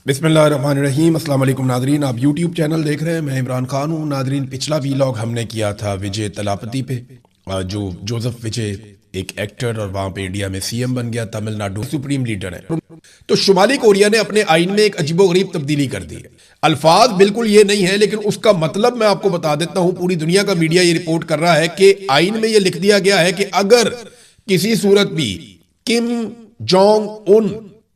बिस्मिल्लाहिर्रहमानिर्रहीम। अस्सलाम वालेकुम नादरीन, आप यूट्यूब चैनल देख रहे हैं। मैं इमरान खान हूँ। नादरीन, पिछला वीलॉग हमने किया था विजय तलापति पे, जो जोसेफ विजय एक एक्टर और वहाँ पे इंडिया में सीएम बन गया, तमिलनाडु सुप्रीम लीडर है। तो शुमाली कोरिया ने अपने आइन में एक अजीबोगरीब तब्दीली कर दी है। अल्फाज बिल्कुल ये नहीं है, लेकिन उसका मतलब मैं आपको बता देता हूँ। पूरी दुनिया का मीडिया ये रिपोर्ट कर रहा है कि आइन में ये लिख दिया गया है कि अगर किसी सूरत भी किम जोंग उन,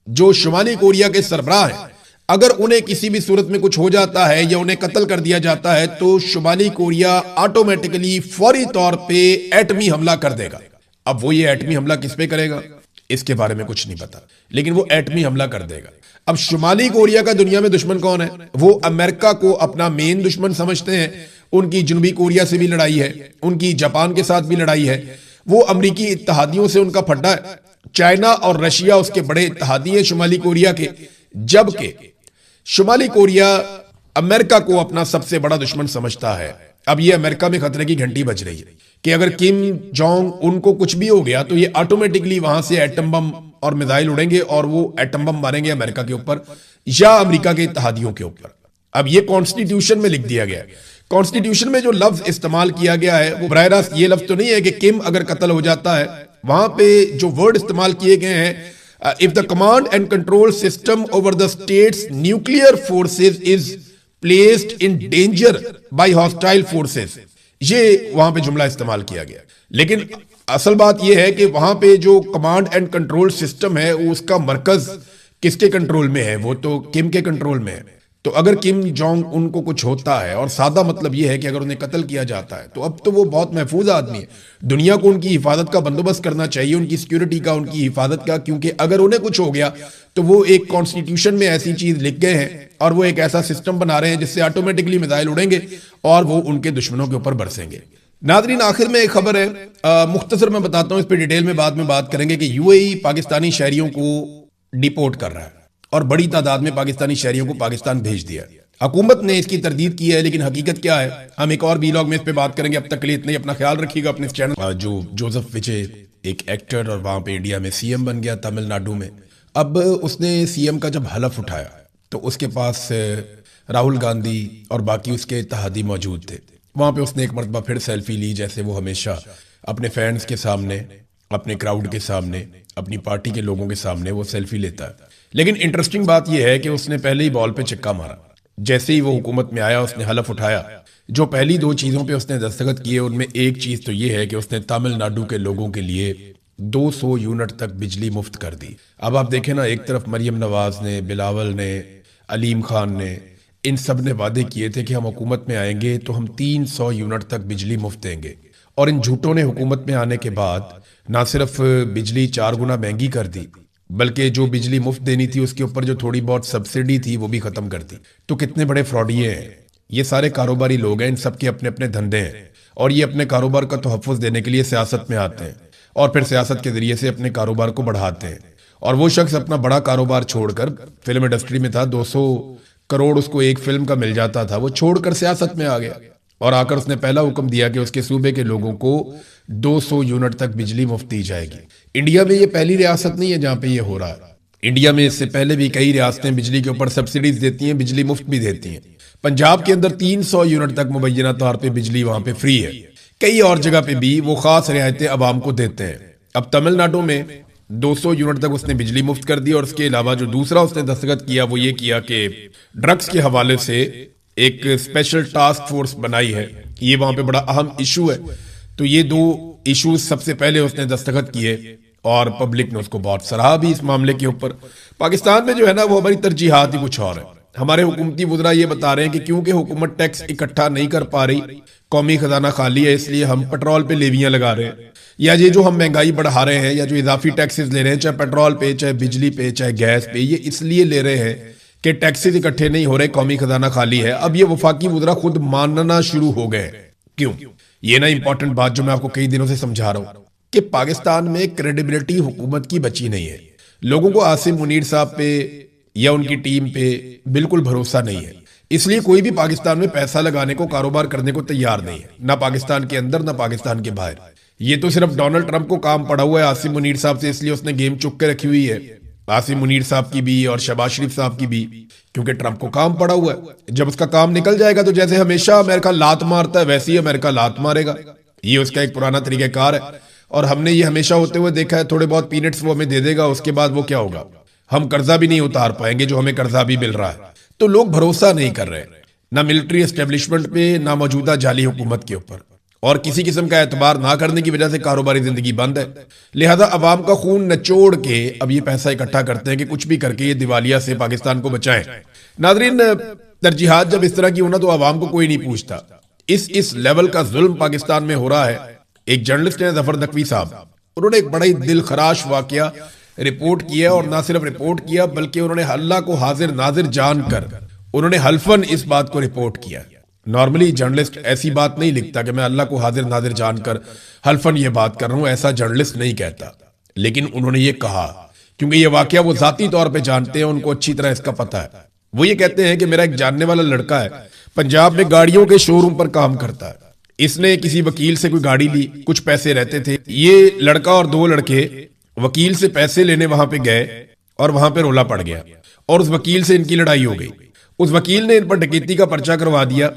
जो शुमाली कोरिया के सरबराह हैं, अगर उन्हें किसी भी सूरत में कुछ हो जाता है या उन्हें कत्ल कर दिया जाता है तो शुमाली कोरिया ऑटोमेटिकली फौरी तौर पे एटमी हमला कर देगा। अब वो ये एटमी हमला किस पे करेगा इसके बारे में कुछ नहीं पता, लेकिन वो एटमी हमला कर देगा। अब शुमाली कोरिया का दुनिया में दुश्मन कौन है? वो अमेरिका को अपना मेन दुश्मन समझते हैं। उनकी जनूबी कोरिया से भी लड़ाई है, उनकी जापान के साथ भी लड़ाई है। वो अमरीकी इत्तहादियों से उनका फड्डा है। चाइना और रशिया उसके बड़े इत्तहादी हैं शुमाली कोरिया के, जबकि शुमाली कोरिया अमेरिका को अपना सबसे बड़ा दुश्मन समझता है। अब ये अमेरिका में खतरे की घंटी बज रही है कि अगर किम जोंग उनको कुछ भी हो गया तो ये ऑटोमेटिकली वहां से एटम बम और मिसाइल उड़ेंगे और वो एटम बम मारेंगे अमेरिका के ऊपर या अमेरिका के इत्तहादियों के ऊपर। अब ये कॉन्स्टिट्यूशन में लिख दिया गया है। कॉन्स्टिट्यूशन में जो लफ्ज इस्तेमाल किया गया है वो बराह रास्त ये लफ्ज तो नहीं है कि किम अगर कत्ल हो जाता है। वहां पे जो वर्ड इस्तेमाल किए गए हैं, if the command and control system over the state's nuclear forces is placed in danger by hostile forces, ये वहां पे जुमला इस्तेमाल किया गया। लेकिन असल बात यह है कि वहां पे जो कमांड एंड कंट्रोल सिस्टम है उसका मरकज किसके कंट्रोल में है? वो तो किम के कंट्रोल में है। तो अगर किम जोंग उनको कुछ होता है, और सादा मतलब यह है कि अगर उन्हें कत्ल किया जाता है, तो अब तो वो बहुत महफूज आदमी है। दुनिया को उनकी हिफाजत का बंदोबस्त करना चाहिए, उनकी सिक्योरिटी का, उनकी हिफाजत का, क्योंकि अगर उन्हें कुछ हो गया तो वो एक कॉन्स्टिट्यूशन में ऐसी चीज लिख गए हैं और वो एक ऐसा सिस्टम बना रहे हैं जिससे ऑटोमेटिकली मिसाइल उड़ेंगे और वो उनके दुश्मनों के ऊपर बरसेंगे। नादरीन, आखिर में एक खबर है, मुख्तसर मैं बताता हूँ, इस पर डिटेल में बाद में बात करेंगे कि यूएई पाकिस्तानी शहरियों को डिपोर्ट कर रहा है और बड़ी तादाद में पाकिस्तानी शहरियों को पाकिस्तान भेज दिया। हुकूमत ने इसकी तरदीद की है, लेकिन हकीकत क्या है हम एक और वीलॉग में इस पे बात करेंगे। अब तक के लिए इतना ही। अपना ख्याल रखिएगा अपने चैनल। जो जोसेफ विजय एक एक्टर और वहां पे इंडिया में सीएम बन गया तमिलनाडु में। अब उसने सीएम का जब हलफ उठाया तो उसके पास राहुल गांधी और बाकी उसके इत्तहादी मौजूद थे। वहां पे उसने एक मरतबा फिर सेल्फी ली, जैसे वो हमेशा अपने फैंस के सामने, अपने क्राउड के सामने, अपनी पार्टी के लोगों के सामने वो सेल्फी लेता है। लेकिन इंटरेस्टिंग बात यह है कि उसने पहले ही बॉल पे चिक्का मारा। जैसे ही वो हुकूमत में आया उसने हलफ उठाया। जो पहली दो चीजों पे उसने दस्तखत किए उनमें एक चीज तो ये है कि उसने तमिलनाडु के लोगों के लिए 200 यूनिट तक बिजली मुफ्त कर दी। अब आप देखें ना, एक तरफ मरियम नवाज ने, बिलावल ने, अलीम खान ने, इन सब ने वादे किए थे कि हम हुकूमत में आएंगे तो हम 300 यूनिट तक बिजली मुफ्त देंगे, और इन झूठों ने हुकूमत में आने के बाद ना सिर्फ बिजली 4 गुना महंगी कर दी, बल्कि जो बिजली मुफ्त देनी थी उसके ऊपर जो थोड़ी बहुत सब्सिडी थी वो भी खत्म कर दी। तो कितने बड़े फ्रॉडिये हैं ये सारे कारोबारी लोग हैं। इन सब के अपने अपने धंधे हैं और ये अपने कारोबार का तहफ़्फ़ुज़ देने के लिए सियासत में आते हैं और फिर सियासत के जरिए से अपने कारोबार को बढ़ाते हैं। और वो शख्स अपना बड़ा कारोबार छोड़कर, फिल्म इंडस्ट्री में था, 200 करोड़ उसको एक फिल्म का मिल जाता था, वो छोड़कर सियासत में आ गया और आकर उसने पहला हुक्म दिया कि उसके सूबे के लोगों को 200 यूनिट तक बिजली मुफ्त दी जाएगी। इंडिया में ये पहली रियासत नहीं है जहां पे ये हो रहा है। इंडिया में इससे पहले भी कई रियासतें बिजली के ऊपर सब्सिडीज देती हैं, बिजली मुफ्त भी देती हैं। पंजाब के अंदर 300 यूनिट तक मुबैना तौर पे बिजली वहां पे फ्री है। कई और जगह पे भी वो खास रियायतें अवाम को देते हैं। अब तमिलनाडु में 200 यूनिट तक उसने बिजली मुफ्त कर दी, और उसके अलावा जो दूसरा उसने दस्तखत किया वो ये किया कि ड्रग्स के हवाले से एक स्पेशल टास्क फोर्स बनाई है। ये वहां पे बड़ा अहम इशू है। तो ये 2 इशूज सबसे पहले उसने दस्तखत किए और पब्लिक ने उसको बहुत सराहा भी इस मामले के ऊपर। पाकिस्तान में जो है ना वो हमारी तरजीहात ही कुछ और है। हमारे हुकूमती वुज़रा ये बता रहे हैं कि क्योंकि हुकूमत टैक्स इकट्ठा नहीं कर पा रही, कौमी खजाना खाली है, इसलिए हम पेट्रोल पे लेवियां लगा रहे हैं, या ये जो हम महंगाई बढ़ा रहे हैं या जो इजाफी टैक्सेस ले रहे हैं, चाहे पेट्रोल पे, चाहे बिजली पे, चाहे गैस पे, ये इसलिए ले रहे हैं कि टैक्सेस इकट्ठे नहीं हो रहे, कौमी खजाना खाली है। अब ये वफाकी वुज़रा खुद मानना शुरू हो गए। क्यों? ये ना इंपॉर्टेंट बात जो मैं आपको कई दिनों से समझा रहा हूं कि पाकिस्तान में क्रेडिबिलिटी हुकूमत की बची नहीं है। लोगों को आसिम मुनीर साहब पे या उनकी टीम पे बिल्कुल भरोसा नहीं है, इसलिए कोई भी पाकिस्तान में पैसा लगाने को, कारोबार करने को तैयार नहीं है, ना पाकिस्तान के अंदर ना पाकिस्तान के बाहर। ये तो सिर्फ डोनाल्ड ट्रंप को काम पड़ा हुआ है आसिम मुनीर साहब से, इसलिए उसने गेम चुक के रखी हुई है आसिम मुनीर साहब की भी और शहबाज शरीफ साहब की भी, क्योंकि ट्रंप को काम पड़ा हुआ है। जब उसका काम निकल जाएगा तो जैसे हमेशा अमेरिका लात मारता है वैसे ही अमेरिका लात मारेगा। ये उसका एक पुराना तरीक़ाकार है और हमने ये हमेशा होते हुए देखा है। थोड़े बहुत पीनट्स वो हमें दे देगा, उसके बाद वो क्या होगा, हम कर्जा भी नहीं उतार पाएंगे जो हमें कर्जा भी मिल रहा है। तो लोग भरोसा नहीं कर रहे, ना मिलिट्री एस्टेब्लिशमेंट पे, ना मौजूदा जाली हुकूमत के ऊपर, और किसी किस्म का एतबार ना करने की वजह से कारोबारी जिंदगी बंद है। लिहाजा अवाम का खून नचोड़ के अब ये पैसा इकट्ठा करते हैं कि कुछ भी करके ये दिवालिया से पाकिस्तान को बचाएं। नाजरीन, तरजीहात जब इस तरह की होना तो अवाम को कोई नहीं पूछता। इस लेवल का जुल्म पाकिस्तान में हो रहा है। एक जर्नलिस्ट है जफर नकवी साहब, उन्होंने एक बड़ा ही दिल खराश वाकया रिपोर्ट किया, और ना सिर्फ रिपोर्ट किया बल्कि उन्होंने अल्लाह को हाजिर नाजिर जानकर उन्होंने हल्फन इस बात को रिपोर्ट किया। नॉर्मली जर्नलिस्ट ऐसी बात नहीं लिखता कि मैं अल्लाह को हाजिर नाजिर जानकर हल्फन ये बात कर रहा हूं, ऐसा जर्नलिस्ट नहीं कहता। लेकिन उन्होंने ये कहा क्योंकि ये वाकया वो जाती तौर पे जानते हैं, उनको अच्छी तरह इसका पता है। वो ये कहते हैं कि मेरा एक जानने वाला लड़का है, पंजाब में गाड़ियों के शोरूम पर काम करता है। इसने किसी वकील से कोई गाड़ी ली, कुछ पैसे रहते थे। ये लड़का और दो लड़के वकील से पैसे लेने वहां पे गए और वहां पे रोला पड़ गया और उस वकील से इनकी लड़ाई हो गई। उस वकील ने इन पर डकैती का पर्चा करवा दिया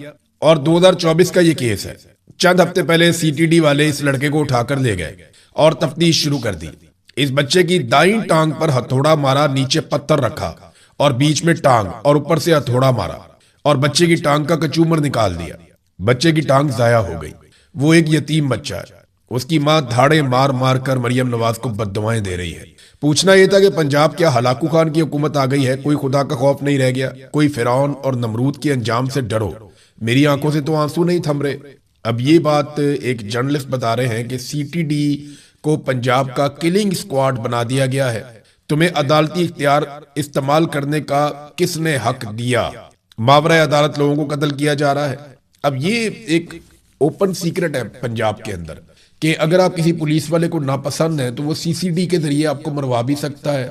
और 2024 का ये केस है। चंद हफ्ते पहले सीटीडी वाले इस लड़के को उठाकर ले गए और तफ्तीश शुरू कर दी। इस बच्चे की दाईं टांग पर हथौड़ा मारा, नीचे पत्थर रखा और बीच में टांग और ऊपर से हथौड़ा मारा और बच्चे की टांग का कचूमर निकाल दिया। बच्चे की टांग जाया हो गई। वो एक यतीम बच्चा है। उसकी मां धाड़े मार मार कर मरियम नवाज को बद्दुआएं दे रही है। पूछना यह था कि पंजाब क्या हलाकू खान की हुकूमत आ गई है? कोई खुदा का खौफ नहीं रह गया? कोई फिरौन और नमरूद के अंजाम से डरो? मेरी आंखों से तो आंसू नहीं थम रहे। अब ये बात एक जर्नलिस्ट बता रहे हैं कि सीटीडी को पंजाब का किलिंग स्क्वाड बना दिया गया है। तुम्हें अदालती इख्तियार इस्तेमाल करने का किसने हक दिया? मावरा अदालत लोगों को कत्ल किया जा रहा है। अब ये एक ओपन सीक्रेट है पंजाब के अंदर कि अगर आप किसी पुलिस वाले को नापसंद है तो वो सीसीडी के जरिए आपको मरवा भी सकता है,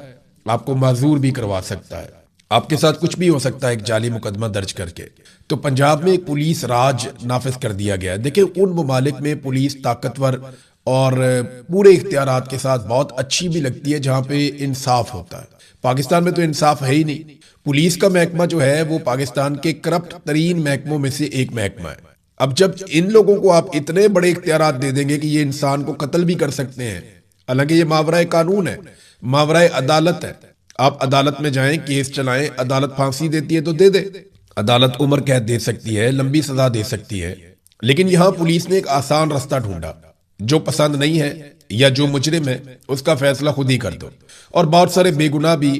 आपको माजूर भी करवा सकता है, आपके साथ कुछ भी हो सकता है एक जाली मुकदमा दर्ज करके। तो पंजाब में एक पुलिस राज नाफिज कर दिया गया है। देखिए, उन ममालिक में पुलिस ताकतवर और पूरे इख्तियारात के साथ बहुत अच्छी भी लगती है जहां पे इंसाफ होता है। पाकिस्तान में तो इंसाफ है ही नहीं। पुलिस का महकमा जो है वो पाकिस्तान के करप्ट तरीन महकमों में से एक महकमा है। अब जब इन लोगों को आप इतने बड़े इख्तियारात दे देंगे कि ये इंसान को कत्ल भी कर सकते हैं, हालांकि ये मावराए कानून है, मावराए अदालत है। आप अदालत में जाएं, केस चलाएं, अदालत फांसी देती है तो दे दे, अदालत उम्र कैद दे सकती है, लंबी सजा दे सकती है। लेकिन यहां पुलिस ने एक आसान रास्ता ढूंढा, जो पसंद नहीं है या जो मुजरिम है उसका फैसला खुद ही कर दो। और बहुत सारे बेगुनाह भी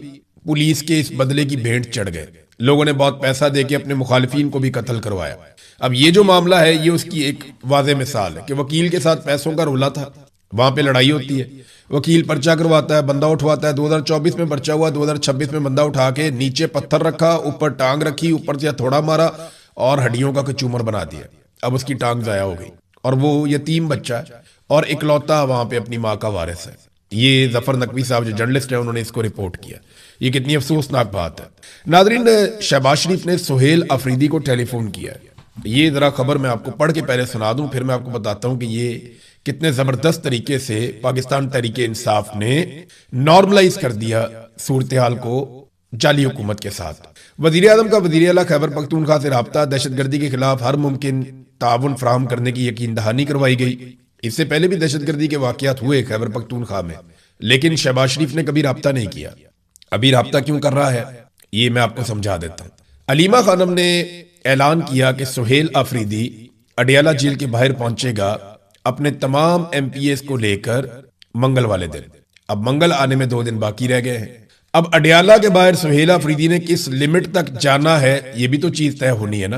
पुलिस के इस बदले की भेंट चढ़ गए। लोगों ने बहुत पैसा देके अपने मुखालिफिन को भी कत्ल करवाया। अब ये जो मामला है ये उसकी एक वाज़ेह मिसाल है कि वकील के साथ पैसों का रोला था, वहां पे लड़ाई होती है, वकील पर्चा करवाता है, बंदा उठवाता है। 2024 में पर्चा हुआ, 2026 में बंदा उठा के नीचे पत्थर रखा, ऊपर टांग रखी, ऊपर से थोड़ा मारा और हड्डियों का कचूमर बना दिया। अब उसकी टांग जाया हो गई और वो यतीम बच्चा है और इकलौता वहां पे अपनी माँ का वारिस है। ये जफर नकवी साहब जो जर्नलिस्ट है उन्होंने इसको रिपोर्ट किया। ये कितनी अफसोसनाक बात है। नादरीन, शहबाज शरीफ ने सुहेल अफरीदी को टेलीफोन किया है। ये जरा खबर मैं आपको पढ़ के पहले सुना दूं, फिर मैं आपको बताता हूं कि ये कितने जबरदस्त तरीके से पाकिस्तान तहरीके इंसाफ ने नॉर्मलाइज कर दिया सूरत हाल को जाली हुकूमत के साथ। वजीर आजम का वजीर आला खैबर पख्तूनख्वा से राब्ता, दहशतगर्दी के खिलाफ हर मुमकिन ताउन फराहम करने की यकीन दहानी करवाई गई। इससे पहले भी दहशतगर्दी के वाकयात हुए खैबर पख्तूनख्वा में, लेकिन शहबाज शरीफ ने कभी राब्ता नहीं किया। अभी राब्ता क्यों कर रहा है ये मैं आपको समझा देता हूं। अलीमा खानम ने ऐलान किया कि सुहेल अफरीदी अडियाला जेल के बाहर पहुंचेगा अपने तमाम एमपीएस को लेकर मंगल वाले दिन। अब मंगल आने में 2 दिन बाकी रह गए हैं। अब अडियाला के बाहर सुहेल अफरीदी ने किस लिमिट तक जाना है ये भी तो चीज तय होनी है ना,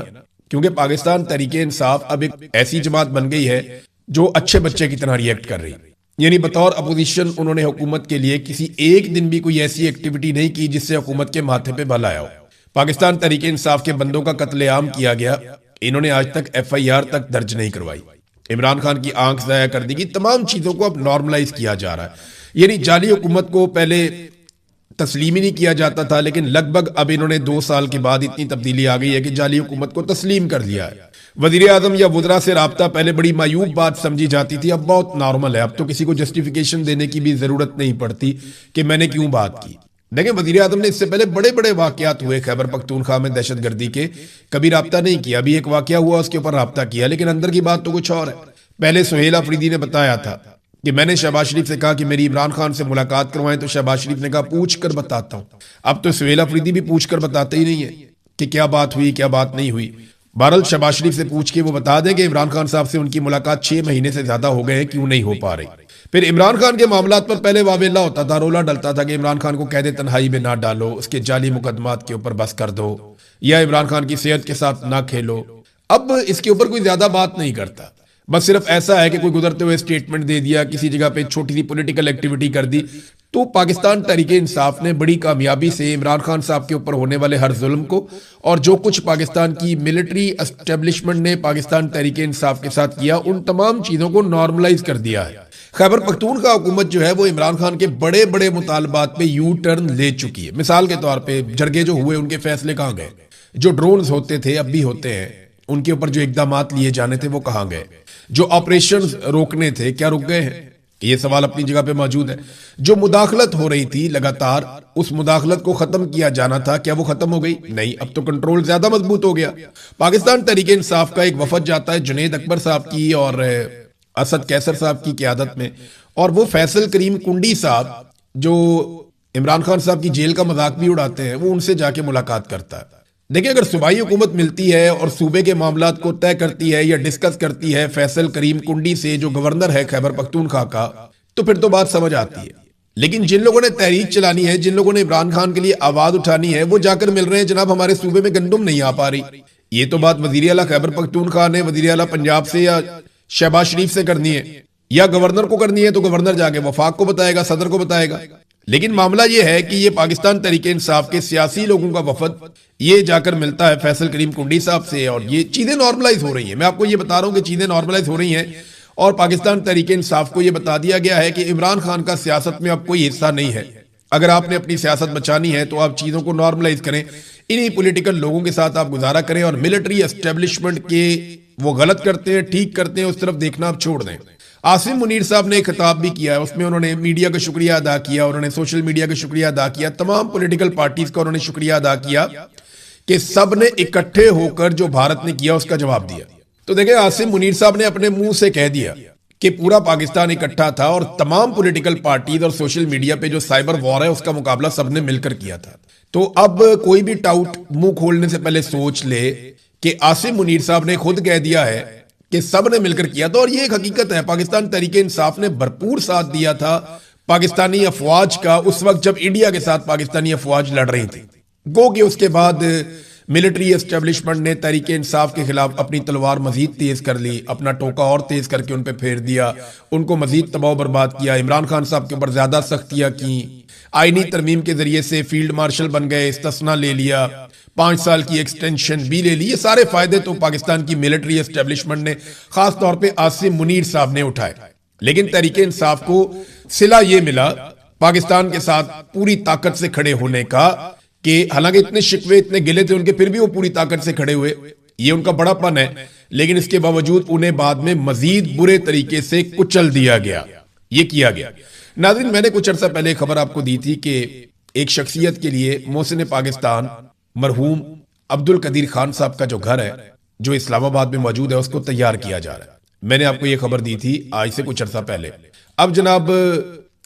क्योंकि पाकिस्तान तहरीके इंसाफ अब एक ऐसी जमात बन गई है जो अच्छे बच्चे की तरह रिएक्ट कर रही है। यानी बतौर अपोजिशन उन्होंने हुकूमत के लिए किसी एक दिन भी कोई ऐसी एक्टिविटी नहीं की जिससे हुकूमत के माथे पे बल आया हो। पाकिस्तान तहरीके इंसाफ के बंदों का कत्लेआम किया गया, इन्होंने आज तक FIR तक दर्ज नहीं करवाई। इमरान खान की आंख जाया कर दी। तमाम चीजों को अब नॉर्मलाइज किया जा रहा है। यानी जाली हुकूमत को पहले तस्लीम ही नहीं किया जाता था, लेकिन लगभग अब इन्होंने 2 साल के बाद इतनी तब्दीली आ गई है कि जाली हुकूमत को तस्लीम कर लिया है। वजीर आजम या वुज़रा से राब्ता पहले बड़ी मायूब बात समझी जाती थी, अब बहुत नॉर्मल है। अब तो किसी को जस्टिफिकेशन देने की भी जरूरत नहीं पड़ती कि मैंने क्यों बात की। देखें, वजीर आजम ने इससे पहले बड़े बड़े वाकयात हुए खैबर पख्तूनख्वा में दहशतगर्दी के, कभी राब्ता नहीं किया। अभी एक वाकया हुआ, उसके ऊपर राब्ता किया, लेकिन अंदर की बात तो कुछ और है। पहले सुहेल अफरीदी ने बताया था कि मैंने शहबाज शरीफ से कहा कि मेरी इमरान खान से मुलाकात करवाएं, तो शहबाज शरीफ ने कहा पूछ कर बताता हूं। अब तो सुहेल अफरीदी भी पूछ कर बताते ही नहीं है कि क्या बात हुई क्या बात नहीं हुई। बहरहाल शहबाज शरीफ से पूछ के वो बता दें कि इमरान खान साहब से उनकी मुलाकात 6 महीने से ज्यादा हो गए हैं, क्यों नहीं हो पा रही। फिर इमरान खान के मामलात पर पहले वावेला होता था, रोला डलता था कि इमरान खान को कैद तन्हाई में ना डालो, उसके जाली मुकदमात के ऊपर बस कर दो, या इमरान खान की सेहत के साथ ना खेलो। अब इसके ऊपर कोई ज्यादा बात नहीं करता, बस सिर्फ ऐसा है कि कोई गुजरते हुए स्टेटमेंट दे दिया, किसी जगह पे छोटी सी पॉलिटिकल एक्टिविटी कर दी। तो पाकिस्तान तहरीक इंसाफ ने बड़ी कामयाबी से इमरान खान साहब के ऊपर होने वाले हर जुल्म को, और जो कुछ पाकिस्तान की मिलिट्री एस्टेब्लिशमेंट ने पाकिस्तान तहरीक इंसाफ के साथ किया, उन तमाम चीजों को नॉर्मलाइज कर दिया है। खैबर पख्तूनख्वा हुकूमत जो है वो इमरान खान के बड़े बड़े मुतालबात पे यू टर्न ले चुकी है। मिसाल के तौर पे जरगे जो हुए, उनके फैसले कहाँ गए? जो ड्रोन्स होते थे, अब भी होते हैं, उनके ऊपर जो इकदामात लिए जाने थे वो कहाँ गए? जो ऑपरेशन रोकने थे, क्या रुक गए हैं? ये सवाल अपनी जगह पे मौजूद है। जो मुदाखलत हो रही थी लगातार, उस मुदाखलत को खत्म किया जाना था, क्या वो खत्म हो गई? नहीं, अब तो कंट्रोल ज्यादा मजबूत हो गया। पाकिस्तान तहरीक इंसाफ का एक वफद जाता है जुनैद अकबर साहब की और असद कैसर साहब की क़यादत में, और वो फैसल करीम कुंडी साहब जो इमरान खान साहब की जेल का मजाक भी उड़ाते हैं, वो उनसे जाके मुलाकात करता है। देखिए, अगर सूबाई हुकूमत मिलती है और सूबे के मामलात को तय करती है या डिस्कस करती है फैसल करीम कुंडी से, जो गवर्नर है खैबर पख्तूनख्वा का, तो फिर तो बात समझ आती है। लेकिन जिन लोगों ने तहरीक चलानी है, जिन लोगों ने इमरान खान के लिए आवाज उठानी है, वो जाकर मिल रहे हैं, जनाब हमारे सूबे में गंदुम नहीं आ पा रही। ये तो बात वजीर आला खैबर पख्तूनख्वा ने वजीर आला पंजाब से या शहबाज शरीफ से करनी है, या गवर्नर को करनी है तो गवर्नर जाके वफाक को बताएगा, सदर को बताएगा। लेकिन मामला यह है कि ये पाकिस्तान तहरीक इंसाफ के सियासी लोगों का वफद ये जाकर मिलता है फैसल करीम कुंडी साहब से, और ये चीजें नॉर्मलाइज हो रही हैं। मैं आपको ये बता रहा हूं कि चीजें नॉर्मलाइज हो रही हैं, और पाकिस्तान तहरीक इंसाफ को यह बता दिया गया है कि इमरान खान का सियासत में अब कोई हिस्सा नहीं है। अगर आपने अपनी सियासत बचानी है तो आप चीजों को नॉर्मलाइज करें, इन्हीं पॉलिटिकल लोगों के साथ आप गुजारा करें, और मिलिट्री एस्टेब्लिशमेंट के वो गलत करते हैं, ठीक करते हैं, उस तरफ देखना आप छोड़ दें। आसिम मुनीर साहब ने एक खिताब भी किया है, उसमें उन्होंने मीडिया का शुक्रिया अदा किया, उन्होंने सोशल मीडिया का शुक्रिया अदा किया, तमाम पॉलिटिकल पार्टीज का उन्होंने शुक्रिया अदा किया कि सब ने इकट्ठे होकर जो भारत ने किया उसका जवाब दिया। तो देखिए, आसिम मुनीर साहब ने अपने मुंह से कह दिया कि पूरा पाकिस्तान इकट्ठा था, और तमाम पॉलिटिकल पार्टीज और सोशल मीडिया पे जो साइबर वॉर है उसका मुकाबला सबने मिलकर किया था। तो अब कोई भी टाउट मुंह खोलने से पहले सोच ले कि आसिम मुनीर साहब ने खुद कह दिया है कि सब ने मिलकर किया था, और ये एक हकीकत है। पाकिस्तान तहरीक इंसाफ ने भरपूर साथ दिया था पाकिस्तानी अफवाज का उस वक्त जब इंडिया के साथ पाकिस्तानी अफवाज लड़ रही थी। गो कि उसके बाद मिलिट्री एस्टेब्लिशमेंट ने तहरीक इंसाफ के खिलाफ अपनी तलवार मजीद तेज कर ली, अपना टोका और तेज करके उन पर फेर दिया, उनको मजीद तबाह बर्बाद किया, इमरान खान साहब के ऊपर ज्यादा सख्तियां की, आईनी तरमीम के जरिए से फील्ड मार्शल बन गए, इस्तिस्ना ले लिया, 5 साल की एक्सटेंशन भी ले ली। ये सारे फायदे तो पाकिस्तान की मिलिट्री एस्टेब्लिशमेंट ने, खास तौर पे आसिम मुनीर साहब ने उठाए। लेकिन तहरीक इंसाफ को सिला ये मिला पाकिस्तान के साथ पूरी ताकत से खड़े होने का, कि हालांकि इतने शिकवे इतने गिले थे उनके, फिर भी वो पूरी ताकत से खड़े हुए। ये उनका बड़ापन है, लेकिन इसके बावजूद उन्हें बाद में मजीद बुरे तरीके से कुचल दिया गया, ये किया गया। नाज़रीन, मैंने कुछ अर्सा पहले खबर आपको दी थी कि एक शख्सियत के लिए मोहसिन पाकिस्तान मरहूम अब्दुल कदीर खान साहब का जो घर है जो इस्लामाबाद में मौजूद है, उसको तैयार किया जा रहा है। मैंने आपको ये खबर दी थी आज से कुछ अर्सा पहले। अब जनाब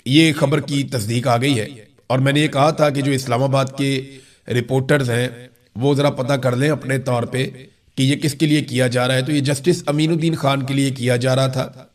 ये खबर की तस्दीक आ गई है, और मैंने ये कहा था कि जो इस्लामाबाद के रिपोर्टर्स हैं वो जरा पता कर लें अपने तौर पे कि ये किसके लिए किया जा रहा है। तो ये जस्टिस अमीनुद्दीन खान के लिए किया जा रहा था,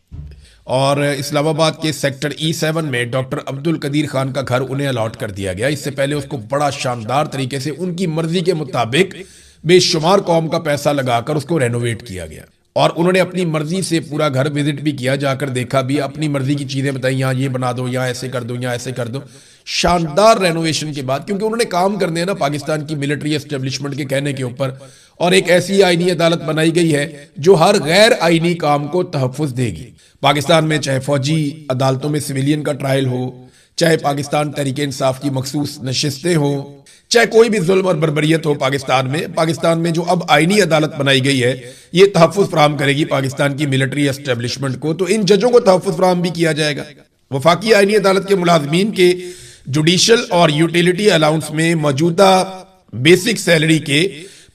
और इस्लामाबाद के सेक्टर E7 में डॉक्टर अब्दुल कदीर खान का घर उन्हें अलॉट कर दिया गया। इससे पहले उसको बड़ा शानदार तरीके से उनकी मर्जी के मुताबिक बेशुमार कौम का पैसा लगाकर उसको रेनोवेट किया गया, और उन्होंने अपनी मर्जी से पूरा घर विजिट भी किया, जाकर देखा भी, अपनी मर्जी की चीजें बताई, यहाँ ये बना दो, यहाँ ऐसे कर दो, यहाँ ऐसे कर दो। शानदार रेनोवेशन के बाद, क्योंकि उन्होंने काम करने हैं ना पाकिस्तान की मिलिट्री एस्टेब्लिशमेंट के कहने के ऊपर, और एक ऐसी आईनी अदालत बनाई गई है जो हर गैर आईनी काम को तहफ़्फ़ुज़ देगी। पाकिस्तान में चाहे फौजी अदालतों में सिविलियन का ट्रायल हो, चाहे पाकिस्तान तहरीक इंसाफ की मखसूस नशिस्तें हो, चाहे कोई भी जुल्म और बर्बरियत हो पाकिस्तान में जो अब आईनी अदालत बनाई गई है, ये तहफ़्फ़ुज़ फराहम करेगी पाकिस्तान की मिलिट्री एस्टेब्लिशमेंट को। तो इन जजों को तहफ़्फ़ुज़ फराहम भी किया जाएगा। वफाकी आईनी अदालत के मुलाजमीन के जुडिशियल और यूटिलिटी अलाउंस में मौजूदा बेसिक सैलरी के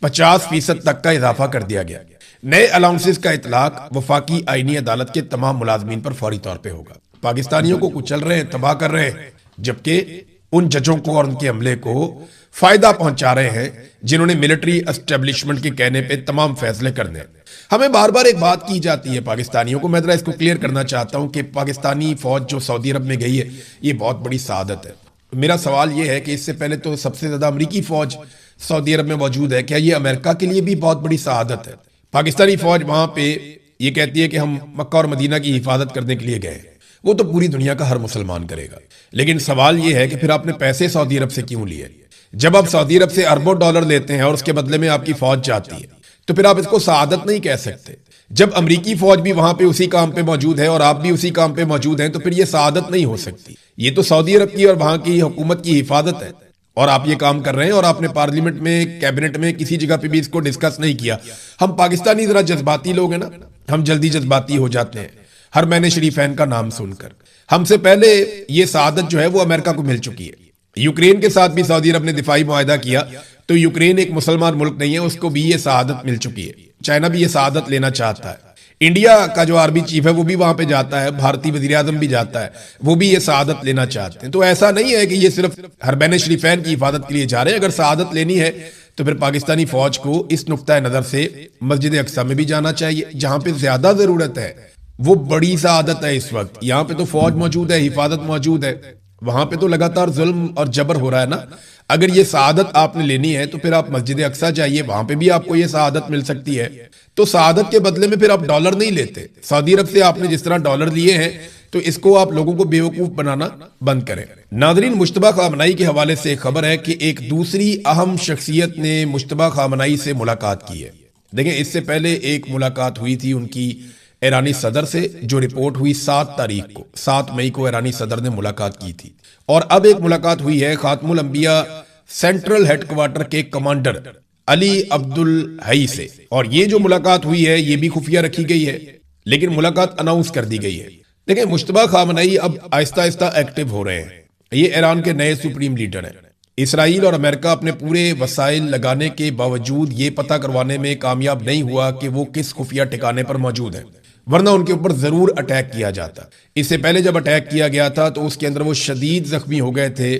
50% तक का इजाफा कर दिया गया। नए अलाउंसेस का इतलाक वफाकी आईनी अदालत के तमाम मुलाजमीन पर फौरी तौर पे होगा। पाकिस्तानियों को कुचल रहे हैं, तबाह कर रहे हैं, जबकि उन जजों को और उनके अमले को फायदा पहुंचा रहे हैं जिन्होंने मिलिट्री एस्टेब्लिशमेंट के कहने पे तमाम फैसले करने हैं। हमें बार बार एक बात की जाती है पाकिस्तानियों को, मैं जरा इसको क्लियर करना चाहता हूं कि पाकिस्तानी फौज जो सऊदी अरब में गई है ये बहुत बड़ी सआदत है। मेरा सवाल ये है कि इससे पहले तो सबसे ज्यादा अमरीकी फौज सऊदी अरब में मौजूद है, क्या ये अमेरिका के लिए भी बहुत बड़ी सआदत है? पाकिस्तानी फौज वहां पे ये कहती है कि हम मक्का और मदीना की हिफाजत करने के लिए गए, वो तो पूरी दुनिया का हर मुसलमान करेगा। लेकिन सवाल ये है कि फिर आपने पैसे सऊदी अरब से क्यों लिए? जब आप सऊदी अरब से अरबों डॉलर लेते हैं और उसके बदले में आपकी फौज जाती है, तो फिर आप इसको सआदत नहीं कह सकते। जब अमरीकी फौज भी वहां पे उसी काम पे मौजूद है और आप भी उसी काम पे मौजूद हैं, तो फिर ये सआदत नहीं हो सकती। ये तो सऊदी अरब की और वहां की हुकूमत की हिफाजत है और आप ये काम कर रहे हैं और आपने पार्लियामेंट में, कैबिनेट में, किसी जगह पे भी इसको डिस्कस नहीं किया। हम पाकिस्तानी जरा जज्बाती लोग हैं ना, हम जल्दी जज्बाती हो जाते हैं हर महीने शरीफैन का नाम सुनकर। हमसे पहले ये सआदत जो है वो अमेरिका को मिल चुकी है। यूक्रेन के साथ भी सऊदी अरब ने दिफाई मुआहदा किया, तो यूक्रेन एक मुसलमान मुल्क नहीं है, उसको भी ये सआदत मिल चुकी है। चाइना भी ये सआदत लेना चाहता है। इंडिया का जो आर्मी चीफ है वो भी वहां पे जाता है, भारतीय वजीर आजम भी जाता है, वो भी ये सआदत लेना चाहते हैं। तो ऐसा नहीं है कि ये सिर्फ हरमैन शरीफैन की हिफाजत के लिए जा रहे हैं। अगर सआदत लेनी है तो फिर पाकिस्तानी फौज को इस नुक्ता नजर से मस्जिद अक्सा में भी जाना चाहिए, जहां पे ज्यादा जरूरत है। वो बड़ी सआदत है इस वक्त। यहाँ पे तो फौज मौजूद है, हिफाजत मौजूद है, वहां पे तो लगातार जुल्म और जबर हो रहा है ना। अगर ये सआदत आपने लेनी है तो फिर आप मस्जिद अक्सा जाइए, वहां पे भी आपको ये सआदत मिल सकती है। तो सआदत के बदले में फिर आप डॉलर नहीं लेते। सऊदी अरब से आपने जिस तरह डॉलर लिए हैं, तो इसको आप लोगों को बेवकूफ बनाना बंद करें। नादरीन, मुश्तबा खामनाई के हवाले से खबर है कि एक दूसरी अहम शख्सियत ने मुश्तबा खामनाई से मुलाकात की है। देखें, इससे पहले एक मुलाकात हुई थी उनकी ईरानी सदर से, जो रिपोर्ट हुई 7 मई को ईरानी सदर ने मुलाकात की थी। और अब एक मुलाकात हुई है खातमुल अंबिया सेंट्रल हेडक्वार्टर के कमांडर अली अब्दुल हई से। और ये जो मुलाकात हुई है ये भी खुफिया रखी गई है, लेकिन मुलाकात अनाउंस कर दी गई है। देखिए, मुश्तबा खामनई अब आहिस्ता आहिस्ता एक्टिव हो रहे हैं। ये ईरान के नए सुप्रीम लीडर हैं। इसराइल और अमेरिका अपने पूरे वसाइल लगाने के बावजूद ये पता करवाने में कामयाब नहीं हुआ कि वो किस खुफिया ठिकाने पर मौजूद है, वरना उनके ऊपर जरूर अटैक किया जाता। इससे पहले जब अटैक किया गया था तो उसके अंदर वो शदीद जख्मी हो गए थे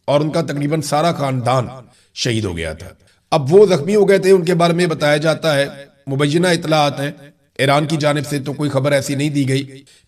और उनका तकरीबन सारा खानदान शहीद हो गया था। अब वो जख्मी हो गए थे, उनके बारे में बताया जाता है, मुबैना इतलात हैं, ईरान की जानिब से तो कोई खबर ऐसी नहीं दी गई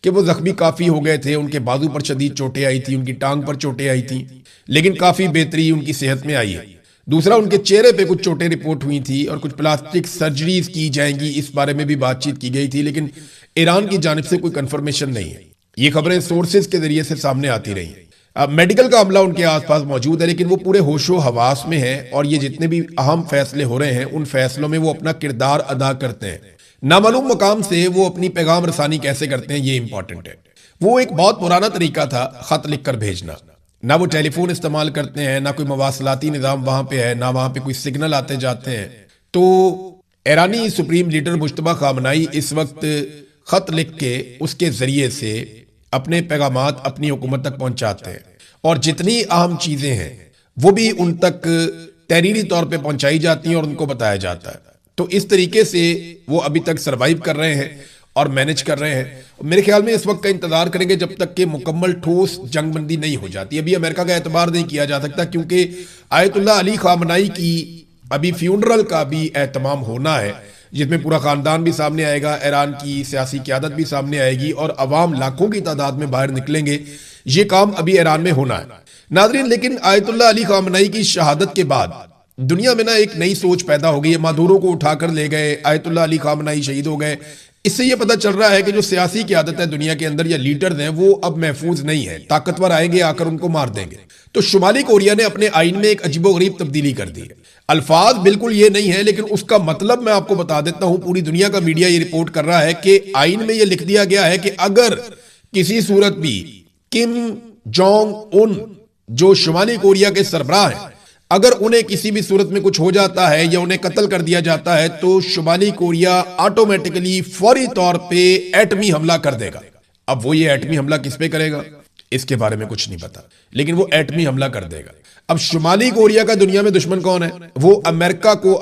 कि वो जख्मी काफी हो गए थे। उनके बाजू पर शदीद चोटें आई थी, उनकी टांग पर चोटें आई थी, लेकिन काफी बेहतरी उनकी सेहत में आई है। दूसरा, उनके चेहरे पे कुछ चोटें रिपोर्ट हुई थी और कुछ प्लास्टिक सर्जरीज की जाएंगी, इस बारे में भी बातचीत की गई थी, लेकिन ईरान की जानिब से कोई कंफर्मेशन नहीं है। ये खबरें सोर्सेज के जरिए से सामने आती रही। अब मेडिकल का अमला उनके आसपास मौजूद है, लेकिन वो पूरे होशो हवास में है और ये जितने भी अहम फैसले हो रहे हैं उन फैसलों में वो अपना किरदार अदा करते हैं। नामालूम मकाम से वो अपनी पैगाम रसानी कैसे करते हैं ये इंपॉर्टेंट है। वो एक बहुत पुराना तरीका था खत लिखकर भेजना। ना वो टेलीफोन इस्तेमाल करते हैं, ना कोई मवासलाती निज़ाम वहां पे है, ना वहां पे कोई सिग्नल आते जाते हैं। तो ईरानी सुप्रीम लीडर मुश्तबा खामनाई इस वक्त खत लिख के उसके जरिए से अपने पैगामात अपनी हुकूमत तक पहुंचाते हैं और जितनी अहम चीजें हैं वो भी उन तक तहरीरी तौर पे पहुंचाई जाती हैं और उनको बताया जाता है। तो इस तरीके से वो अभी तक सरवाइव कर रहे हैं और मैनेज कर रहे हैं। मेरे ख्याल में इस वक्त का इंतजार करेंगे जब तक कि मुकम्मल ठोस जंगबंदी नहीं हो जाती। अभी अमेरिका का एतबार नहीं किया जा सकता क्योंकि आयतुल्लाह अली खामनाई की अभी फ्यूनरल का भी एहतमाम होना है, जिसमें पूरा खानदान भी सामने आएगा, ईरान की सियासी क़यादत भी सामने आएगी और अवाम लाखों की तादाद में बाहर निकलेंगे। ये काम अभी ईरान में होना है नाज़रीन। लेकिन आयतुल्लाह अली खामनाई की शहादत के बाद दुनिया में ना एक नई सोच पैदा हो गई है। मादूरो को उठाकर ले गए, आयतुल्लाह अली खामनाई शहीद हो गए। इससे यह पता चल रहा है कि जो सियासी क़यादत है दुनिया के अंदर या लीडर्स हैं वो अब महफूज नहीं है। ताकतवर आएंगे, आकर उनको मार देंगे। तो शुमाली कोरिया ने अपने आइन में एक अजीबोगरीब तब्दीली कर दी है। अल्फाज बिल्कुल ये नहीं है, लेकिन उसका मतलब मैं आपको बता देता हूं। पूरी दुनिया का मीडिया ये रिपोर्ट कर रहा है कि आइन में ये लिख दिया गया है कि अगर किसी सूरत भी किम जोंग उन, जो शुमाली कोरिया के सरबराह हैं, अगर उन्हें किसी भी सूरत में कुछ हो जाता है या उन्हें कत्ल कर दिया जाता है तो शुमाली कोरिया ऑटोमेटिकली फौरी तौर पे एटमी हमला कर देगा। अब वो ये एटमी हमला किस पे करेगा? इसके बारे में कुछ नहीं पता, लेकिन वो एटमी हमला कर देगा। अब शुमाली कोरिया का दुनिया में दुश्मन कौन है? वो अमेरिका को